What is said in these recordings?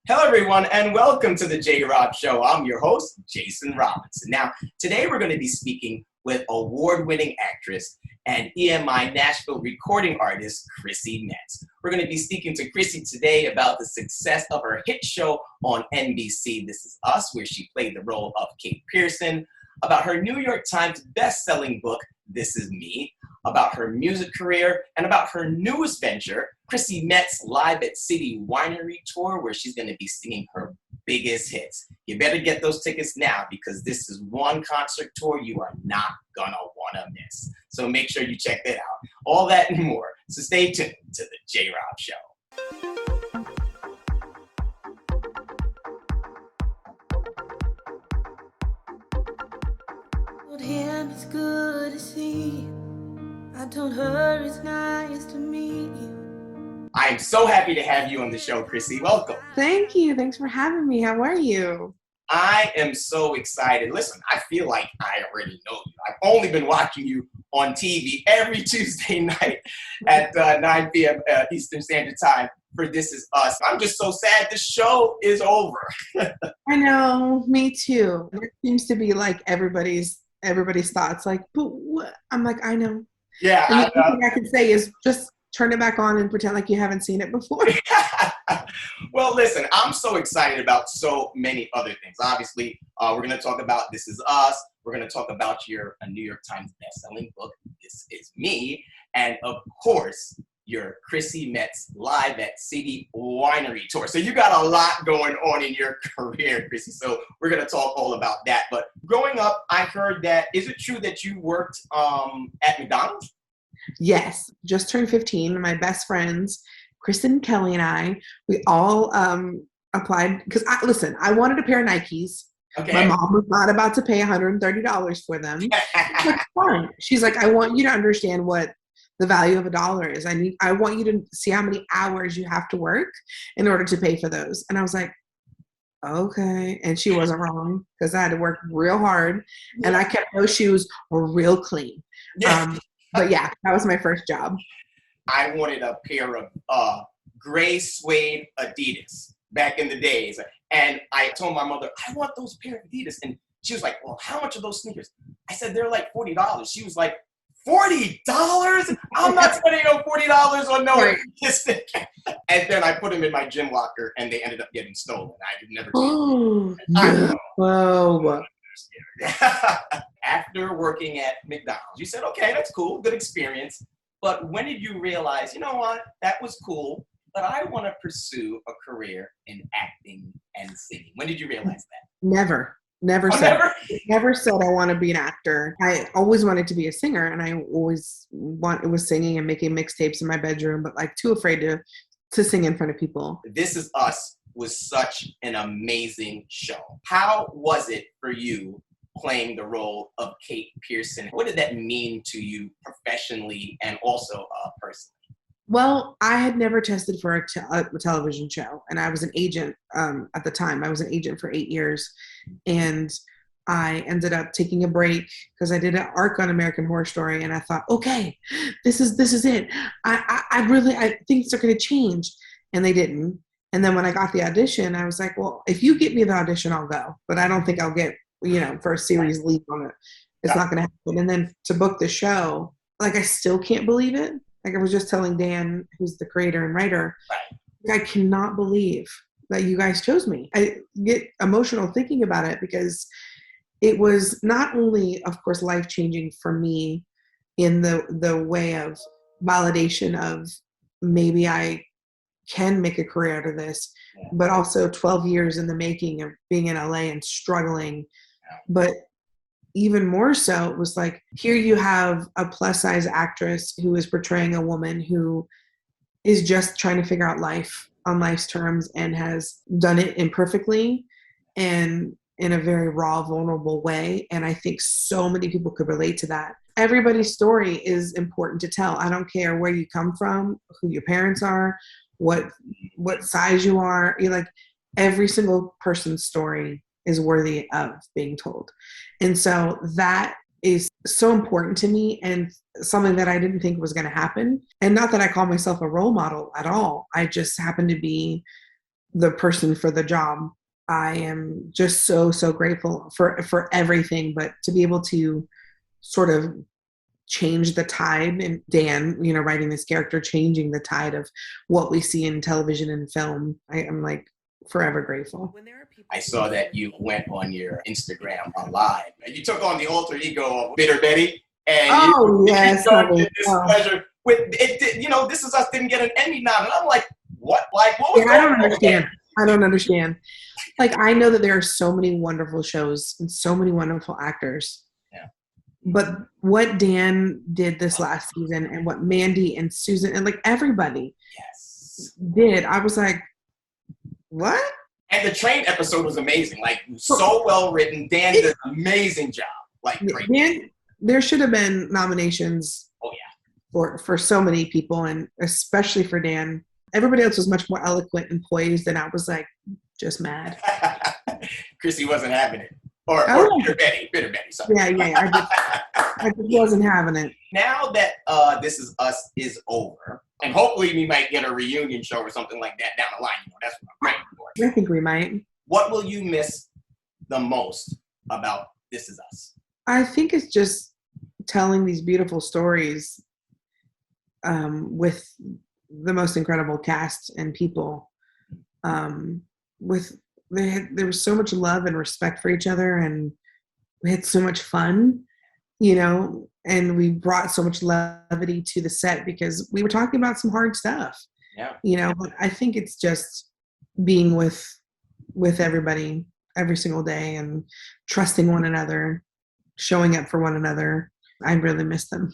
Hello, everyone, and welcome to the J Rob Show. I'm your host, Jason Robinson. Now, today we're going to be speaking with award-winning actress and EMI Nashville recording artist, Chrissy Metz. We're going to be speaking to Chrissy today about the success of her hit show on NBC, This Is Us, where she played the role of Kate Pearson, about her New York Times best-selling book, This Is Me, about her music career, and about her newest venture, Chrissy Metz Live at City Winery Tour, where she's going to be singing her biggest hits. You better get those tickets now because this is one concert tour you are not going to want to miss. So make sure you check that out. All that and more. So stay tuned to the J Rob Show. Told him it's good to see. I told her it's nice to meet you. I am so happy to have you on the show, Chrissy. Welcome. Thank you. Thanks for having me. How are you? I am so excited. Listen, I feel like I already know you. I've only been watching you on TV every Tuesday night at 9 p.m. Eastern Standard Time for This Is Us. I'm just so sad the show is over. I know. Me too. It seems to be like everybody's thoughts. Like, but what? I'm like, I know. Yeah. And the only thing I can say is just turn it back on and pretend like you haven't seen it before. Well, listen, I'm so excited about so many other things. Obviously, we're going to talk about This Is Us. We're going to talk about your New York Times bestselling book, This Is Me. And of course, your Chrissy Metz Live at City Winery Tour. So you got a lot going on in your career, Chrissy. So we're going to talk all about that. But growing up, I heard that, is it true that you worked at McDonald's? Yes. Just turned 15. My best friends, Kristen, Kelly, and I, we all applied because I wanted a pair of Nikes. Okay. My mom was not about to pay $130 for them. That's fine. She's like, I want you to understand what the value of $1 is. I want you to see how many hours you have to work in order to pay for those. And I was like, okay. And she wasn't wrong because I had to work real hard and I kept those shoes real clean. Yeah. But yeah, that was my first job. I wanted a pair of gray suede Adidas back in the days. And I told my mother, I want those pair of Adidas. And she was like, well, how much are those sneakers? I said, they're like $40. She was like, $40? I'm not spending no $40 on no Adidas. And then I put them in my gym locker and they ended up getting stolen. I did never Oh, no. Whoa. After working at McDonald's, you said, okay, that's cool, good experience. But when did you realize, you know what, that was cool, but I want to pursue a career in acting and singing? When did you realize that? Never said I want to be an actor. I always wanted to be a singer, and I always was singing and making mixtapes in my bedroom, but like too afraid to sing in front of people. This Is Us was such an amazing show. How was it for you playing the role of Kate Pearson? What did that mean to you professionally and also personally? Well, I had never tested for a television show, and I was an agent at the time. I was an agent for 8 years, and I ended up taking a break because I did an arc on American Horror Story, and I thought, okay, this is it. I think they're going to change, and they didn't. And then when I got the audition, I was like, well, if you get me the audition, I'll go, but I don't think I'll get, for a series lead on it. It's not going to happen. And then to book the show, like I still can't believe it. Like I was just telling Dan, who's the creator and writer, I cannot believe that you guys chose me. I get emotional thinking about it because it was not only, of course, life-changing for me in the way of validation of maybe I can make a career out of this, but also 12 years in the making of being in LA and struggling. But even more so, it was like, here you have a plus size actress who is portraying a woman who is just trying to figure out life on life's terms and has done it imperfectly and in a very raw, vulnerable way. And I think so many people could relate to that. Everybody's story is important to tell. I don't care where you come from, who your parents are, what size you are. You're like, every single person's story is worthy of being told. And so that is so important to me and something that I didn't think was going to happen. And not that I call myself a role model at all. I just happen to be the person for the job. I am just so grateful for everything, but to be able to sort of change the tide, and Dan, writing this character, changing the tide of what we see in television and film, I am like forever grateful. I saw that you went on your Instagram live and you took on the alter ego of Bitter Betty, and yes, you this pleasure with it. This Is Us didn't get an Emmy nom, and I'm like, what? Like, what was going on? I don't understand. Like, I know that there are so many wonderful shows and so many wonderful actors. Yeah. But what Dan did this last season, and what Mandy and Susan and like everybody did, I was like, what? And the train episode was amazing. Like, so well written. Dan did an amazing job. Like, great. Dan, there should have been nominations. Oh yeah. For so many people, and especially for Dan. Everybody else was much more eloquent and poised, and I was like, just mad. Chrissy wasn't having it. Or Bitter Betty, sorry. Yeah, I just wasn't having it. Now that This Is Us is over, and hopefully we might get a reunion show or something like that down the line. That's what I'm praying for. I think we might. What will you miss the most about This Is Us? I think it's just telling these beautiful stories with the most incredible cast and people. There was so much love and respect for each other, and we had so much fun, and we brought so much levity to the set because we were talking about some hard stuff. Yeah. But I think it's just being with everybody every single day and trusting one another, showing up for one another. I really miss them.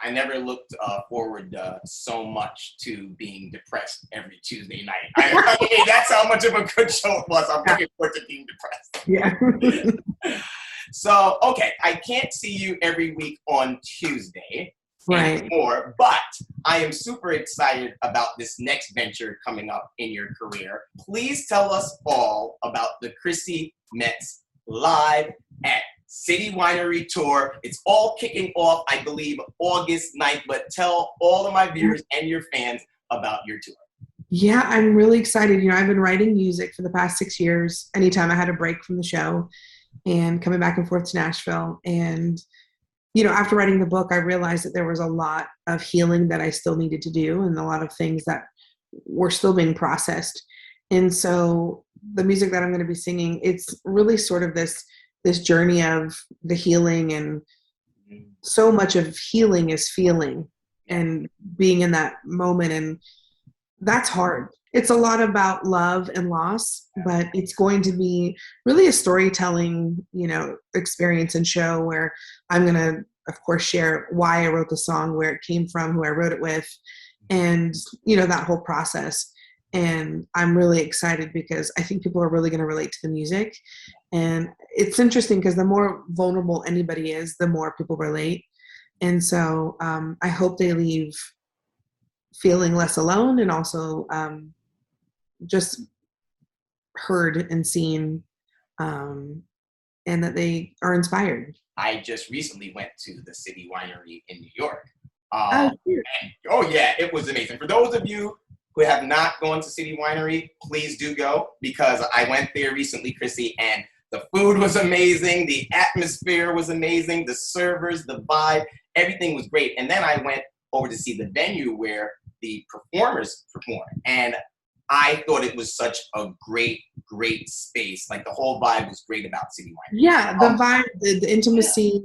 I never looked forward so much to being depressed every Tuesday night. I mean, that's how much of a good show it was. I'm looking forward to being depressed. Yeah. So, okay, I can't see you every week on Tuesday anymore, but I am super excited about this next venture coming up in your career. Please tell us all about the Chrissy Metz Live at City Winery Tour. It's all kicking off, I believe, August 9th, but tell all of my viewers and your fans about your tour. Yeah, I'm really excited. I've been writing music for the past 6 years, anytime I had a break from the show and coming back and forth to Nashville. And, after writing the book, I realized that there was a lot of healing that I still needed to do and a lot of things that were still being processed. And so the music that I'm going to be singing, it's really sort of this journey of the healing, and so much of healing is feeling and being in that moment. And that's hard. It's a lot about love and loss, but it's going to be really a storytelling, experience and show where I'm going to, of course, share why I wrote the song, where it came from, who I wrote it with, and, that whole process. And I'm really excited because I think people are really going to relate to the music. And it's interesting because the more vulnerable anybody is, the more people relate. And so I hope they leave feeling less alone, and also just heard and seen, and that they are inspired. I just recently went to the City Winery in New York. It was amazing. For those of you who have not gone to City Winery, please do go, because I went there recently, Chrissy, and the food was amazing, the atmosphere was amazing, the servers, the vibe, everything was great. And then I went over to see the venue where the performers performed, and I thought it was such a great space. Like, the whole vibe was great about City Winery. Yeah, the vibe, the intimacy,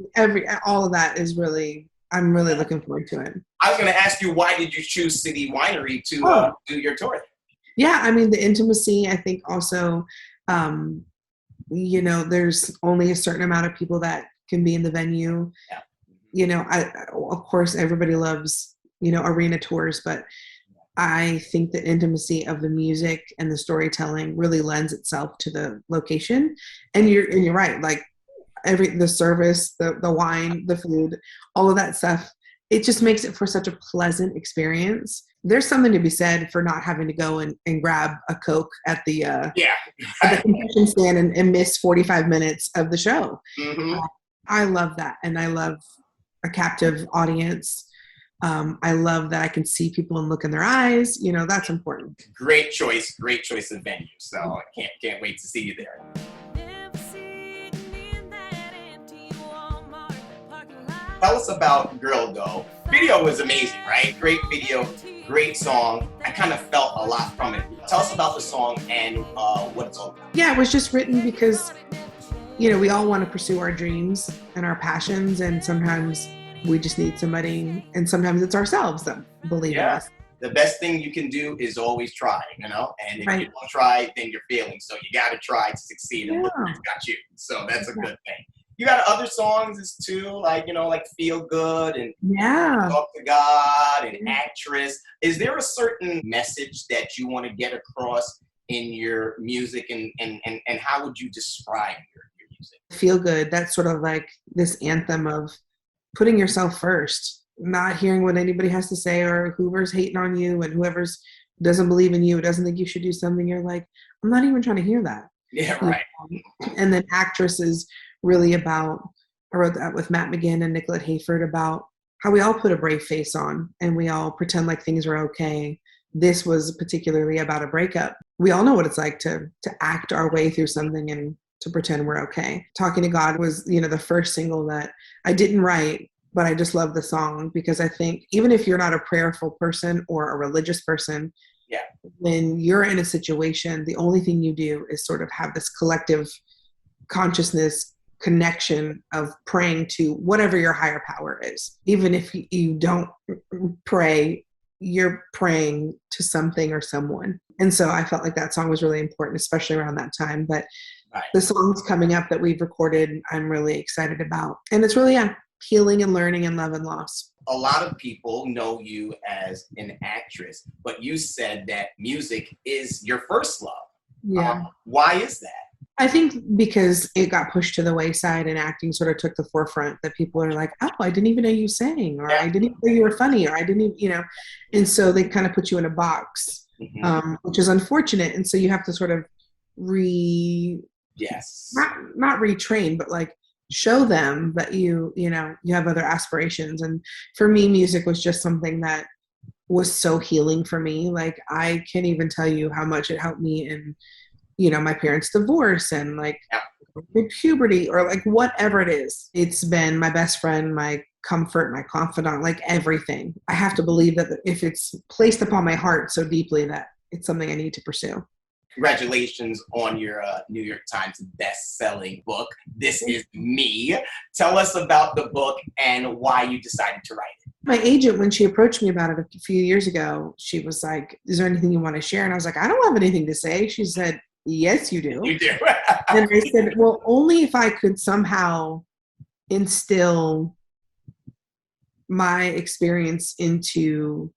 all of that is really, I'm really looking forward to it. I was going to ask you, why did you choose City Winery to do your tour? Yeah, I mean, the intimacy, I think also, there's only a certain amount of people that can be in the venue. Yeah. Of course, everybody loves, arena tours, but I think the intimacy of the music and the storytelling really lends itself to the location. And you're right, like the service, the wine, the food, all of that stuff, it just makes it for such a pleasant experience. There's something to be said for not having to go and grab a Coke at the at the concession stand and miss 45 minutes of the show. Mm-hmm. I love that, and I love a captive audience. I love that I can see people and look in their eyes. You know, that's important. Great choice of venue. So I can't wait to see you there. Tell us about Girl Go. Video was amazing, right? Great video, great song. I kind of felt a lot from it. Tell us about the song and what it's all about. Yeah, it was just written because, you know, we all want to pursue our dreams and our passions, and sometimes we just need somebody, and sometimes it's ourselves that believe in us. The best thing you can do is always try, you know? And if you don't try, then you're failing. So you got to try to succeed, and look who's got you. So that's a good thing. You got other songs too, like, you know, like Feel Good and Talk to God and Actress. Is there a certain message that you want to get across in your music, and how would you describe your music? Feel Good, that's sort of like this anthem of putting yourself first, not hearing what anybody has to say, or whoever's hating on you and whoever's doesn't believe in you, doesn't think you should do something. You're like, I'm not even trying to hear that. Yeah, right. And then Actress is really about, I wrote that with Matt McGinn and Nicolette Hayford, about how we all put a brave face on and we all pretend like things are okay. This was particularly about a breakup. We all know what it's like to act our way through something and to pretend we're okay. Talking to God was, you know, the first single that I didn't write, but I just love the song because I think even if you're not a prayerful person or a religious person, when you're in a situation, the only thing you do is sort of have this collective consciousness connection of praying to whatever your higher power is. Even if you don't pray, you're praying to something or someone. And so I felt like that song was really important, especially around that time. But the songs coming up that we've recorded, I'm really excited about. And it's really, healing and learning and love and loss. A lot of people know you as an actress, but you said that music is your first love. Yeah. Why is that? I think because it got pushed to the wayside and acting sort of took the forefront, that people are like, oh, I didn't even know you sang, or I didn't even know you were funny, or I didn't even, you know, and so they kind of put you in a box, which is unfortunate. And so you have to sort of not retrain, but like show them that you have other aspirations. And for me, music was just something that was so healing for me. Like, I can't even tell you how much it helped me in, you know, my parents' divorce and like puberty, or like whatever it is. It's been my best friend, my comfort, my confidant, like everything. I have to believe that if it's placed upon my heart so deeply, that it's something I need to pursue. Congratulations on your New York Times best-selling book, This Is Me. Tell us about the book and why you decided to write it. My agent, when she approached me about it a few years ago, she was like, is there anything you want to share? And I was like, I don't have anything to say. She said, yes, you do. You do. And I said, well, only if I could somehow instill my experience into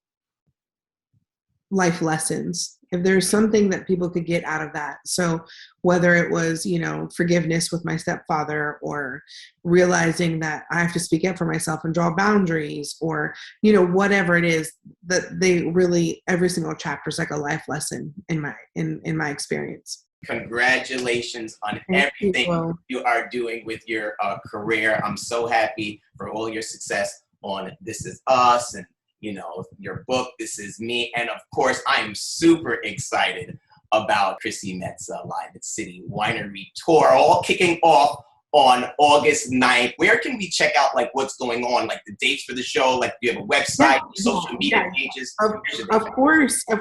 life lessons. If there's something that people could get out of that. So whether it was, you know, forgiveness with my stepfather, or realizing that I have to speak up for myself and draw boundaries, or, you know, whatever it is, that they really, every single chapter is like a life lesson in my experience. Congratulations on everything you are doing with your career. I'm so happy for all your success on This Is Us, and you know, your book, This Is Me. And of course, I am super excited about Chrissy Metz Live at City Winery tour, all kicking off on August 9th. Where can we check out like what's going on, like the dates for the show? Like, do you have a website, social media pages? Of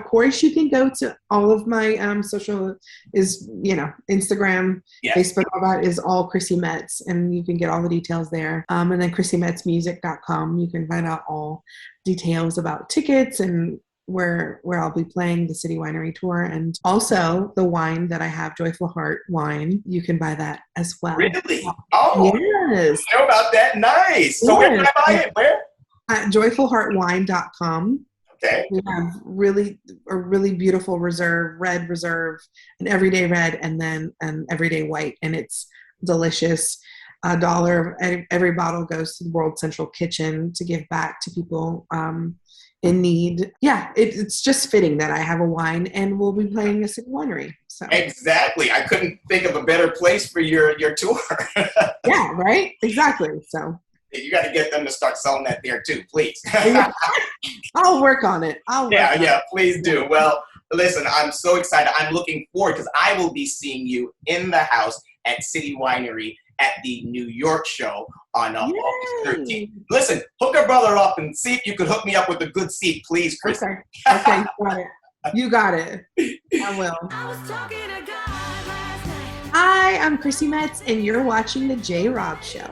course, you can go to all of my social is, you know, Instagram, Facebook, all that is all Chrissy Metz, and you can get all the details there. And then ChrissyMetzMusic.com, you can find out all details about tickets and where I'll be playing the City Winery tour, and also the wine that I have, Joyful Heart wine. You can buy that as well. Really? Oh, yes. I know about that. Nice. So where can I buy it? Where? At joyfulheartwine.com. Okay. We have a really beautiful reserve, red reserve, an everyday red, and then an everyday white, and it's delicious. $1 of every bottle goes to the World Central Kitchen to give back to people in need. Yeah, it's just fitting that I have a wine and we'll be playing a City Winery. So exactly. I couldn't think of a better place for your tour. Yeah, right? Exactly. So You got to get them to start selling that there too, please. I'll work on it. Please do. Well, listen, I'm so excited. I'm looking forward because I will be seeing you in the house at City Winery at the New York show on August 13th. Listen, hook a brother up and see if you could hook me up with a good seat, please, Chris. Okay, got it. You got it. I will. Hi, I'm Chrissy Metz, and you're watching The J. Rob Show.